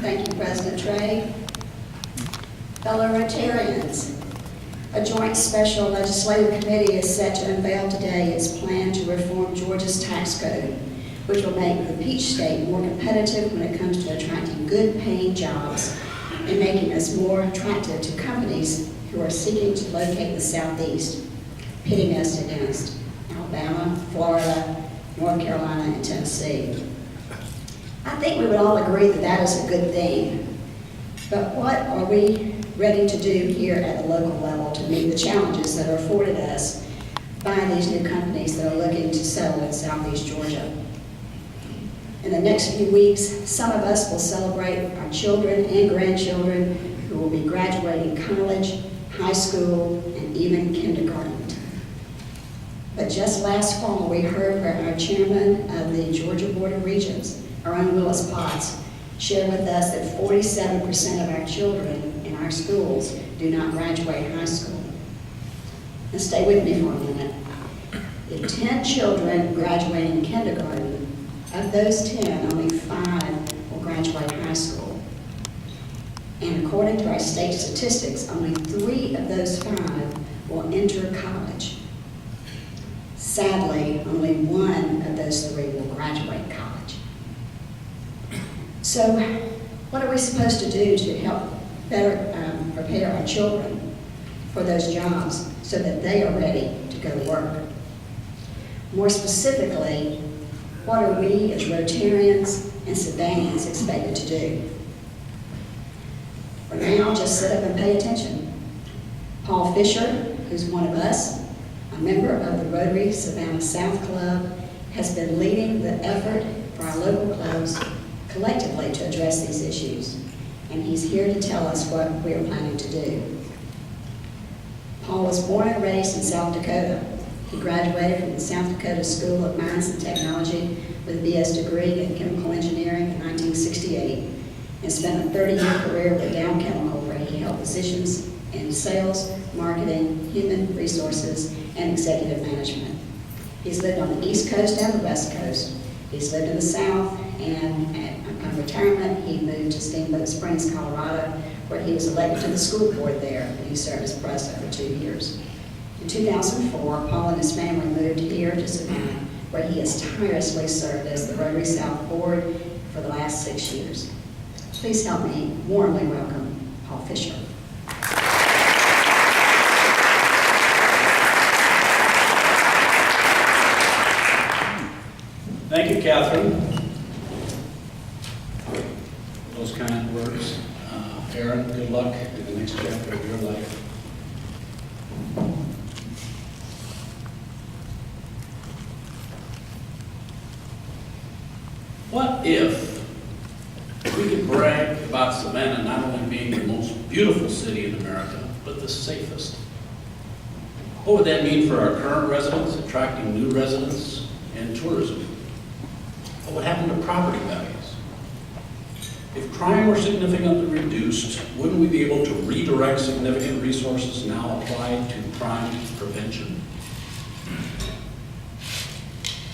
Thank you, President Trey. Fellow Rotarians, a joint special legislative committee is set to unveil today its plan to reform Georgia's tax code, which will make the Peach State more competitive when it comes to attracting good-paying jobs and making us more attractive to companies who are seeking to locate the Southeast, pitting us against Alabama, Florida, North Carolina, and Tennessee. I think we would all agree that that is a good thing, but what are we ready to do here at the local level to meet the challenges that are afforded us by these new companies that are looking to settle in Southeast Georgia? In the next few weeks, some of us will celebrate our children and grandchildren who will be graduating college, high school, and even kindergarten. But just last fall, we heard where our chairman of the Georgia Board of Regents, our own Willis Potts, shared with us that 47% of our children in our schools do not graduate high school. Now stay with me for a minute. If 10 children graduate in kindergarten, of those 10, only 5 will graduate high school. And according to our state statistics, only 3 of those 5 will enter college. Sadly, only 1 of those 3 will graduate college. So, what are we supposed to do to help better prepare our children for those jobs so that they are ready to go to work? More specifically, what are we as Rotarians and Savannahans expected to do? For now, just sit up and pay attention. Paul Fisher, who's one of us, a member of the Rotary Savannah South Club, has been leading the effort for our local clubs collectively to address these issues, and he's here to tell us what we are planning to do. Paul was born and raised in South Dakota. He graduated from the South Dakota School of Mines and Technology with a BS degree in chemical engineering in 1968 and spent a 30-year career with Dow Chemical, where he held positions in sales, marketing, human resources, and executive management. He's lived on the East Coast and the West Coast. He's lived in the South, and upon retirement, he moved to Steamboat Springs, Colorado, where he was elected to the school board there, and he served as president for 2 years. In 2004, Paul and his family moved here to Savannah, where he has tirelessly served as the Rotary South Board for the last 6 years. Please help me warmly welcome Paul Fisher. Thank you, Catherine. Those kind words. Aaron, good luck in the next chapter of your life. What if we could brag about Savannah not only being the most beautiful city in America, but the safest? What would that mean for our current residents, attracting new residents, and tourism? What would happen to property values? If crime were significantly reduced, wouldn't we be able to redirect significant resources now applied to crime prevention?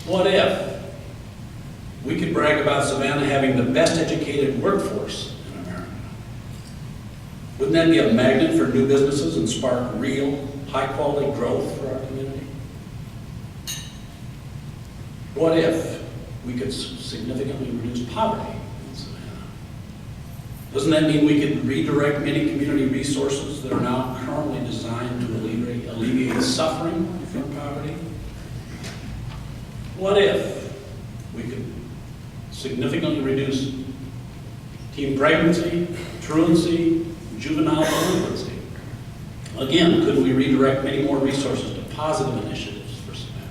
What if we could brag about Savannah having the best educated workforce in America? Wouldn't that be a magnet for new businesses and spark real, high-quality growth for our community? What if we could significantly reduce poverty in Savannah? Doesn't that mean we could redirect many community resources that are now currently designed to alleviate suffering from poverty? What if we could significantly reduce teen pregnancy, truancy, juvenile delinquency? Again, could we redirect many more resources to positive initiatives for Savannah?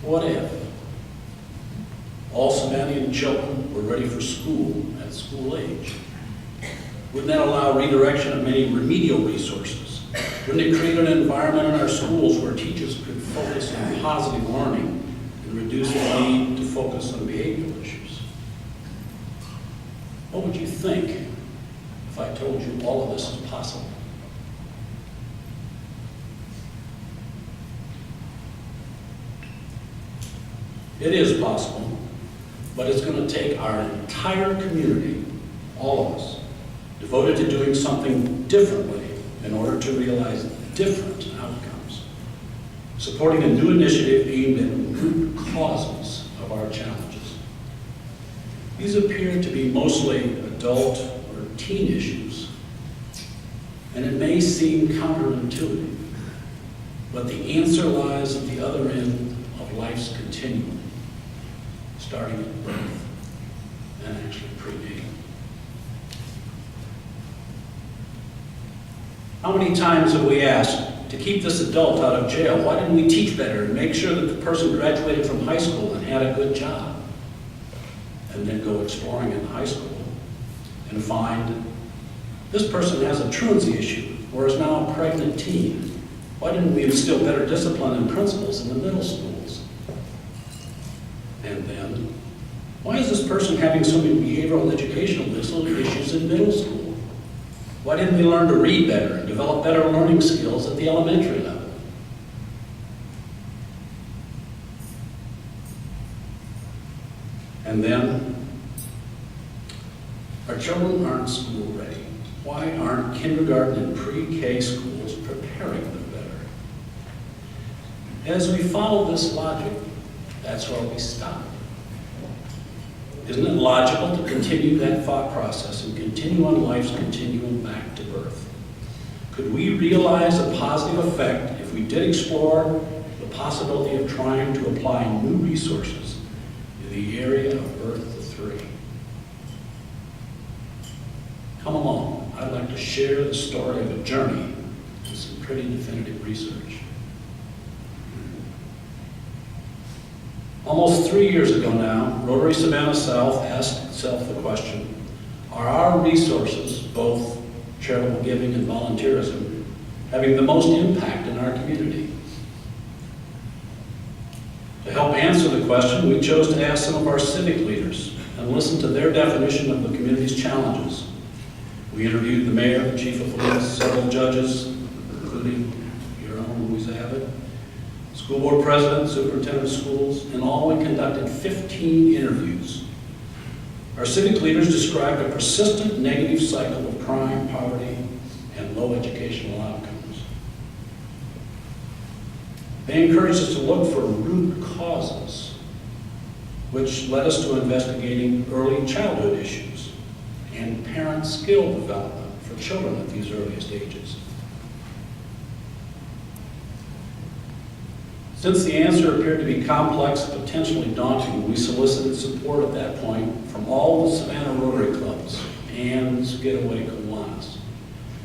What if all Savannah children were ready for school at school age? Wouldn't that allow redirection of many remedial resources? Wouldn't it create an environment in our schools where teachers could focus on positive learning and reduce the need to focus on behavioral issues? What would you think if I told you all of this is possible? It is possible. but it's going to take our entire community, all of us, devoted to doing something differently in order to realize different outcomes. Supporting a new initiative aimed at root causes of our challenges. These appear to be mostly adult or teen issues, and it may seem counterintuitive, but the answer lies at the other end of life's continuum, starting at birth and actually prenatal. How many times have we asked to keep this adult out of jail? Why didn't we teach better and make sure that the person graduated from high school and had a good job? And then go exploring in high school and find this person has a truancy issue or is now a pregnant teen. Why didn't we instill better discipline and principles in the middle schools? And then, why is this person having so many behavioral and educational issues in middle school? Why didn't they learn to read better and develop better learning skills at the elementary level? And then, our children aren't school ready. Why aren't kindergarten and pre-K schools preparing them better? As we follow this logic, that's where we stop. Isn't it logical to continue that thought process and continue on life's continuum back to birth? Could we realize a positive effect if we did explore the possibility of trying to apply new resources in the area of birth to 3? Come along. I'd like to share the story of a journey and some pretty definitive research. Almost 3 years ago now, Rotary Savannah South asked itself the question, are our resources, both charitable giving and volunteerism, having the most impact in our community? To help answer the question, we chose to ask some of our civic leaders and listen to their definition of the community's challenges. We interviewed the mayor, the chief of police, several judges, including your own Louisa Abbott, school board president, superintendent of schools. In all, we conducted 15 interviews. Our civic leaders described a persistent negative cycle of crime, poverty, and low educational outcomes. They encouraged us to look for root causes, which led us to investigating early childhood issues and parent skill development for children at these earliest ages. Since the answer appeared to be complex and potentially daunting, we solicited support at that point from all the Savannah Rotary clubs and Getaway Kiwanis.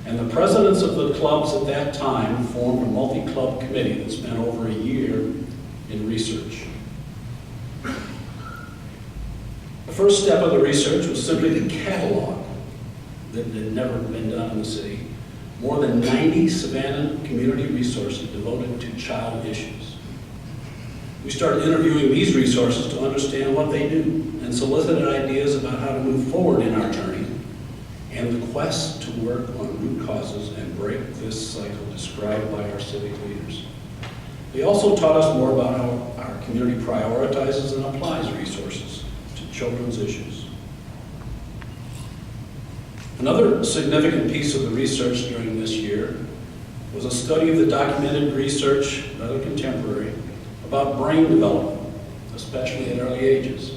And the presidents of the clubs at that time formed a multi-club committee that spent over a year in research. The first step of the research was simply to catalog, that had never been done in the city, more than 90 Savannah community resources devoted to child issues. We started interviewing these resources to understand what they do and solicited ideas about how to move forward in our journey and the quest to work on root causes and break this cycle described by our civic leaders. They also taught us more about how our community prioritizes and applies resources to children's issues. Another significant piece of the research during this year was a study of the documented research, rather contemporary, about brain development, especially at early ages.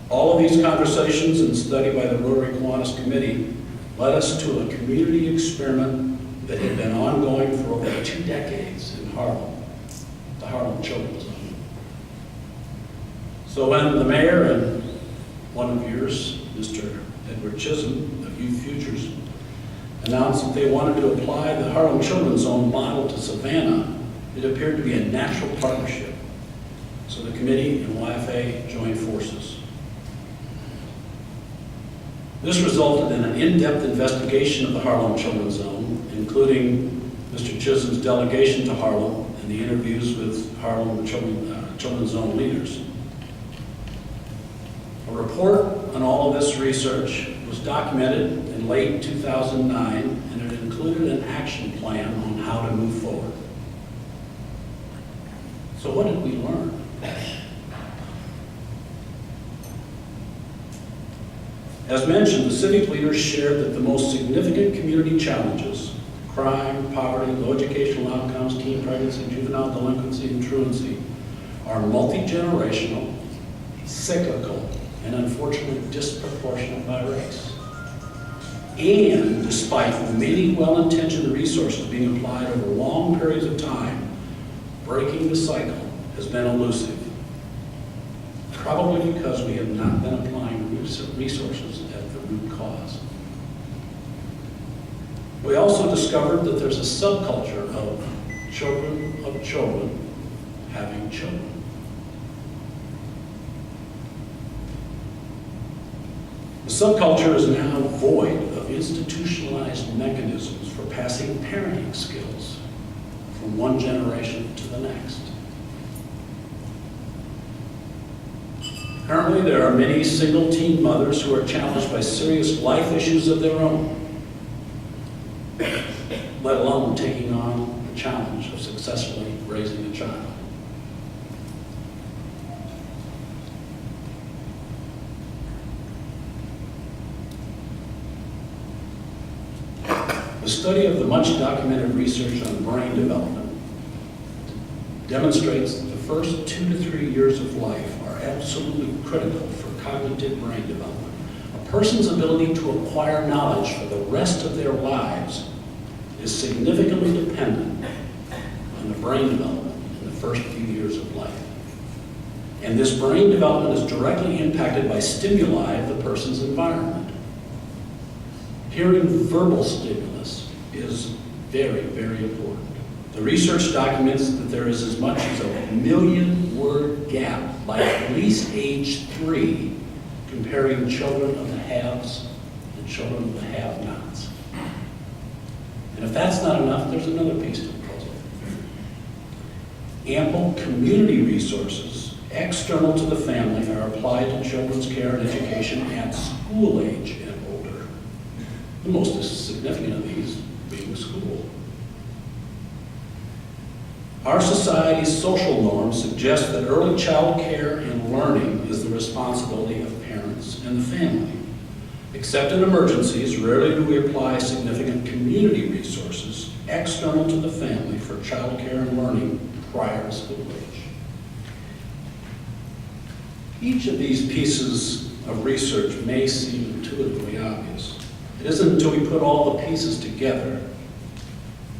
All of these conversations and study by the Rotary Kiwanis Committee led us to a community experiment that had been ongoing for over 2 decades in Harlem, the Harlem Children's Zone. So when the mayor and one of yours, Mr. Edward Chisholm of Youth Futures, announced that they wanted to apply the Harlem Children's Zone model to Savannah, it appeared to be a natural partnership. So the committee and YFA joined forces. This resulted in an in-depth investigation of the Harlem Children's Zone, including Mr. Chisholm's delegation to Harlem and the interviews with Harlem Children's Zone leaders. A report on all of this research was documented in late 2009, and it included an action plan on how to move forward. So what did we learn? As mentioned, the civic leaders shared that the most significant community challenges, crime, poverty, low educational outcomes, teen pregnancy, juvenile delinquency, and truancy, are multi-generational, cyclical, and unfortunately disproportionate by race. And despite many well-intentioned resources being applied over long periods of time, breaking the cycle has been elusive, probably because we have not been applying resources at the root cause. We also discovered that there's a subculture of children having children. The subculture is now void of institutionalized mechanisms for passing parenting skills from one generation to the next. Currently, there are many single teen mothers who are challenged by serious life issues of their own, let alone taking on the challenge of successfully raising a child. The study of the much-documented research on brain development demonstrates that the first 2 to 3 years of life are absolutely critical for cognitive brain development. A person's ability to acquire knowledge for the rest of their lives is significantly dependent on the brain development in the first few years of life. And this brain development is directly impacted by stimuli of the person's environment. Hearing verbal stimulus is very, very important. The research documents that there is as much as a 1 million word gap by at least age 3 comparing children of the haves and children of the have-nots. And if that's not enough, there's another piece to the puzzle. Ample community resources external to the family are applied to children's care and education at school age and older. The most significant of these being school. Our society's social norms suggest that early child care and learning is the responsibility of parents and the family. Except in emergencies, rarely do we apply significant community resources external to the family for child care and learning prior to school age. Each of these pieces of research may seem intuitively obvious. It isn't until we put all the pieces together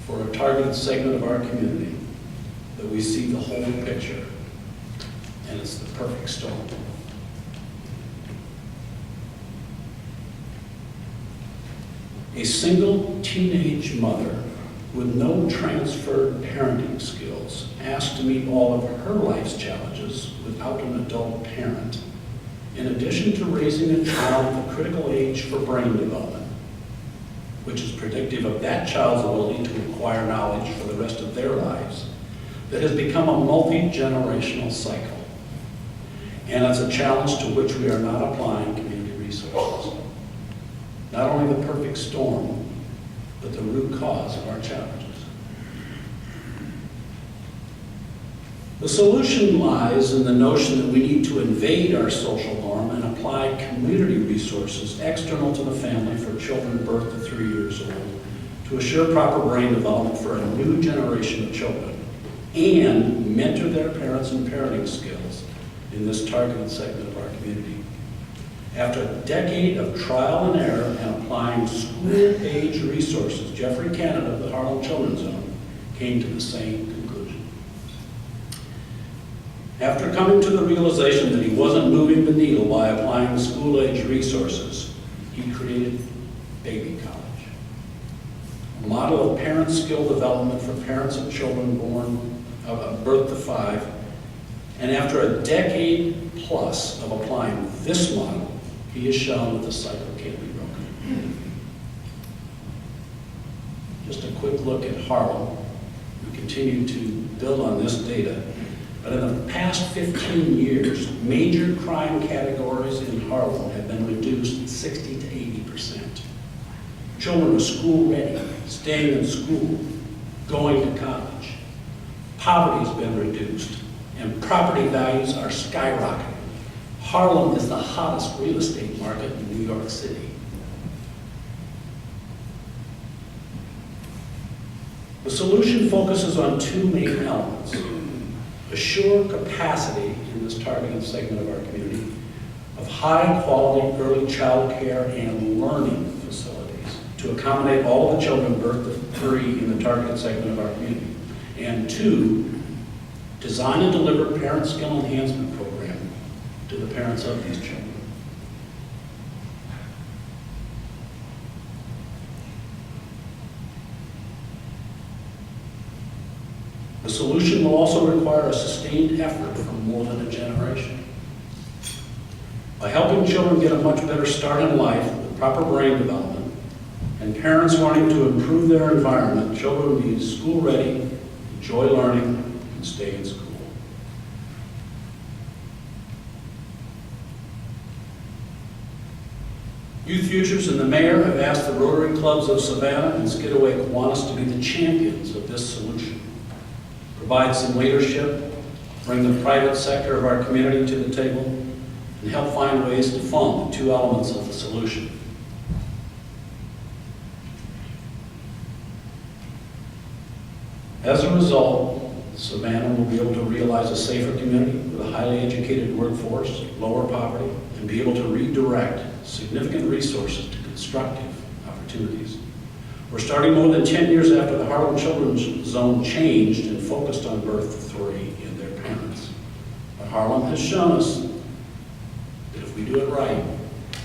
for a targeted segment of our community that we see the whole picture, and it's the perfect storm. A single teenage mother with no transferred parenting skills asked to meet all of her life's challenges without an adult parent, in addition to raising a child at the critical age for brain development, which is predictive of that child's ability to acquire knowledge for the rest of their lives, that has become a multi-generational cycle. And it's a challenge to which we are not applying community resources. Not only the perfect storm, but the root cause of our challenges. The solution lies in the notion that we need to invade our social norm and apply community resources external to the family for children birth to 3 years old to assure proper brain development for a new generation of children and mentor their parents in parenting skills in this targeted segment of our community. After a decade of trial and error and applying school-age resources, Jeffrey Canada of the Harlem Children's Zone came to the same conclusion. After coming to the realization that he wasn't moving the needle by applying school-age resources, he created Baby College, a model of parent skill development for parents of children born of birth to 5. And after a decade plus of applying this model, he has shown that the cycle can't be broken. Just a quick look at Harlem. We continue to build on this data. But in the past 15 years, major crime categories in Harlem have been reduced 60 to 80%. Children are school ready, staying in school, going to college. Poverty has been reduced, and property values are skyrocketing. Harlem is the hottest real estate market in New York City. The solution focuses on two main elements. Assure capacity in this targeted segment of our community of high-quality early child care and learning facilities to accommodate all the children birth to 3 in the targeted segment of our community. And 2, design and deliver parent skill enhancement program to the parents of these children. The solution will also require a sustained effort from more than a generation. By helping children get a much better start in life with proper brain development, and parents wanting to improve their environment, children will be school ready, enjoy learning, and stay in school. Youth Futures and the Mayor have asked the Rotary Clubs of Savannah and Skidaway Kiwanis to be the champions of this solution. Provide some leadership, bring the private sector of our community to the table, and help find ways to fund the 2 elements of the solution. As a result, Savannah will be able to realize a safer community with a highly educated workforce, lower poverty, and be able to redirect significant resources to constructive opportunities. We're starting more than 10 years after the Harlem Children's Zone changed and focused on birth to 3 and their parents. But Harlem has shown us that if we do it right,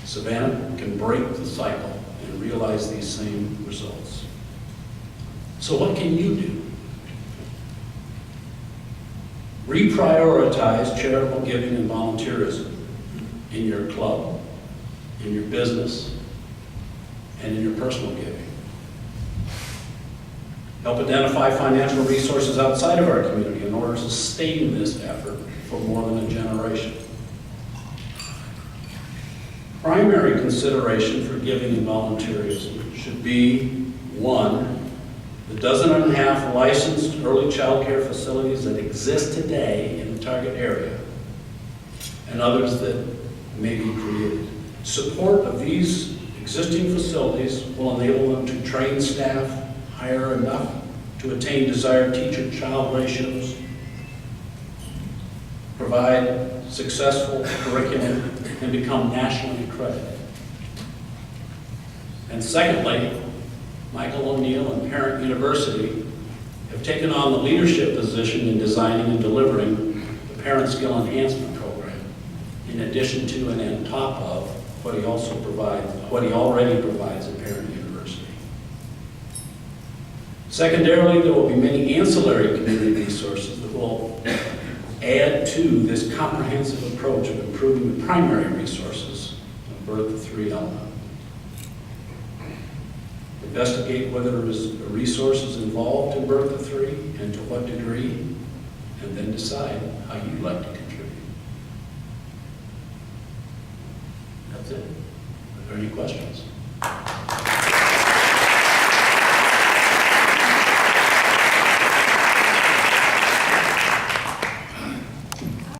Savannah can break the cycle and realize these same results. So what can you do? Reprioritize charitable giving and volunteerism in your club, in your business, and in your personal giving. Help identify financial resources outside of our community in order to sustain this effort for more than a generation. Primary consideration for giving and volunteerism should be, 1, the 12.5 licensed early child care facilities that exist today in the target area, and others that may be created. Support of these existing facilities will enable them to train staff, hire enough to attain desired teacher-child ratios, provide successful curriculum, and become nationally accredited. And secondly, Michael O'Neill and Parent University have taken on the leadership position in designing and delivering the Parent Skill Enhancement Program, in addition to and on top of what he already provides at Parent University. Secondarily, there will be many ancillary community resources that will add to this comprehensive approach of improving the primary resources of birth to 3 element. Investigate whether there is resources involved in birth to 3 and to what degree, and then decide how you'd like to contribute. That's it. Are there any questions?